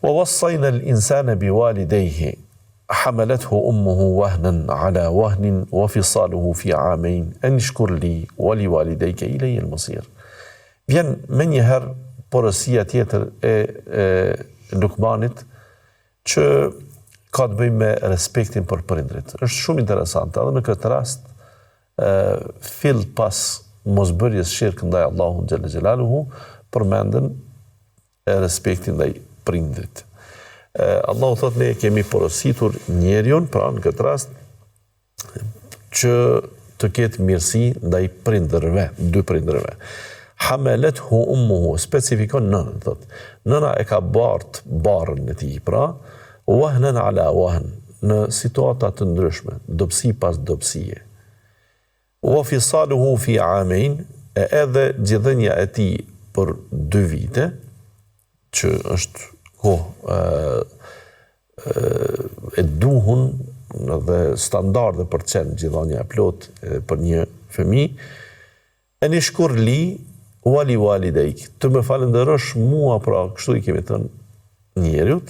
ووصينا الإنسان بوالديه حملته أمه وهنا على وهن وفصاله في عامين أن اشكر لي ولوالديك إلي المصير. Vjen me njëherë porosia tjetër e Lukmanit që ka të bëjë me respektin për prindrit. Është shumë interesante, edhe në këtë rast fill pas mosbërjes shirk ndaj Allahut xhalla xhelaluhu përmendën respektin ndaj prindrit. Allahu thot ne kemi porositur njeriun, pra në këtë rast, që të ketë mirësi ndaj prindërve, dy prindërve. Hamalethu ummuhu, specifikon nënën, thot. Nëna e ka bart barën e tij, pra, wahnan ala wahn, në situata të ndryshme, dobësi pas dobësie. Wa fisaluhu fi amain, edhe gjithënia e tij për 2 vite, që është kohë e duhun dhe standarde për të qenë gjithënia plot për një fëmijë. Eni shkur li wali walidejk, të më falenderosh mua, pra kështu i kemi thënë njeriut,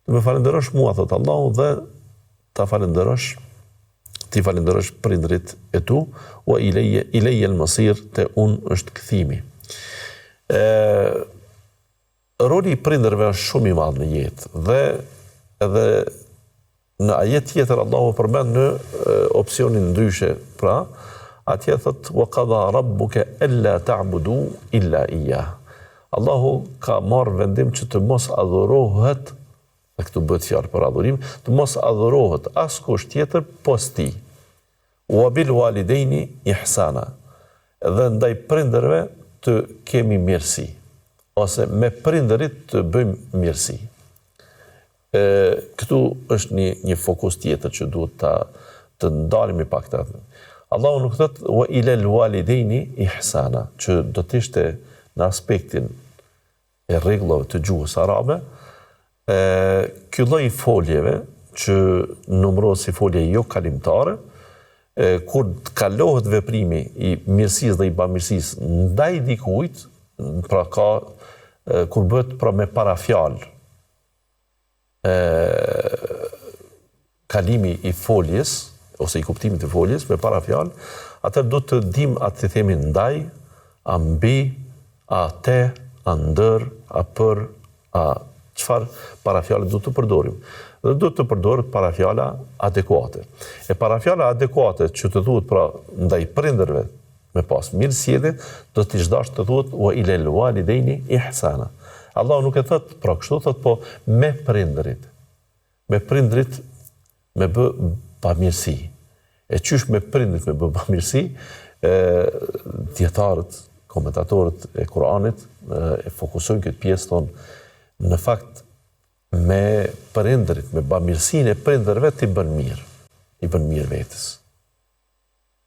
të më falenderosh mua, thot Allahu, dhe ti falenderosh prindrit e tu, wa ileje al-masir, te unë është kthimi. Roli i prindërve është shumë i madh në jetë, dhe edhe në ajet tjetër Allahu përmend në opsionin ndryshe, pra atje thot wa qada rabbuka alla ta'budu illa iyyah. Allahu ka marrë vendim që të mos adhurohet, dhe këtu bëhet fjalë për adhurim, të mos adhurohet askush tjetër pos tij. Wa bil walidaini ihsana. Dhe ndaj prindërve të kemi mirësi, ose me prindërit të bëjmë mirësi. Këtu është një fokus tjetër që duhet të ndalemi pak të atë. Allahu nuk thot wa ilal walidaini ihsana, që do të ishte në aspektin e rregullave të gjuhës arabe, ky lloj foljeve që numërohet si folje jo kalimtare, kur të kalohet veprimi i mirësisë dhe i bamirësisë ndaj dikujt, pra kur bëhet pra me parafjalë, kalimi i foljes ose i kuptimit të foljes me parafjalë, atëherë do të dim atë të themi ndaj, a mbi, a te, a ndër, a për, a çfarë parafjalë do të përdorim. Dhe do të përdoret parafjala adekuate. E parafjala adekuate që të thuhet pra ndaj prindërve me pas mirësjellje, do t'i zhdash të thuhet wa ilal walidaini ihsana. Allahu nuk e thot pra kështu, thot po me prindrit. Me prindrit me bë pamirësi. E qysh me prindrit me bë pamirësi, dietarët, komentatorët e Kuranit e fokusojnë këtë pjesë, thonë në fakt me prindrit, me bamirësinë e prindërve t'i bën mirë, i bën mirë vetes.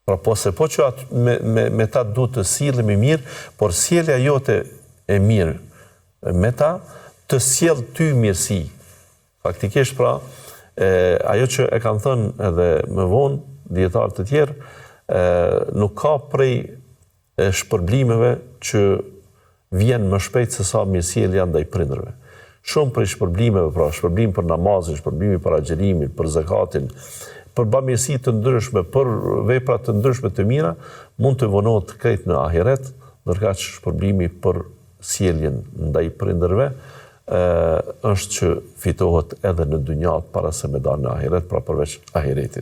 Pra po që me ta duhet të sillemi mirë, por sjellja jote e mirë me ta të sjell ty mirësi. Faktikisht pra, ajo që e kanë thënë edhe më vonë dietarë të tjerë, nuk ka prej shpërblimeve që vjen më shpejt se sa mirësjellja ndaj prindërve. Shumë prej shpërblimeve, pra shpërblim për namazin, shpërblimi për agjerimin, për zakatin, për bamirësi të ndryshme, për vepra të ndryshme të mira, mund të vonohet krejt në ahiret, ndërkaq shpërblimi për sjelljen ndaj prindërve është që fitohet edhe në dynjat para se me dalë në ahiret, pra përveç ahiretit.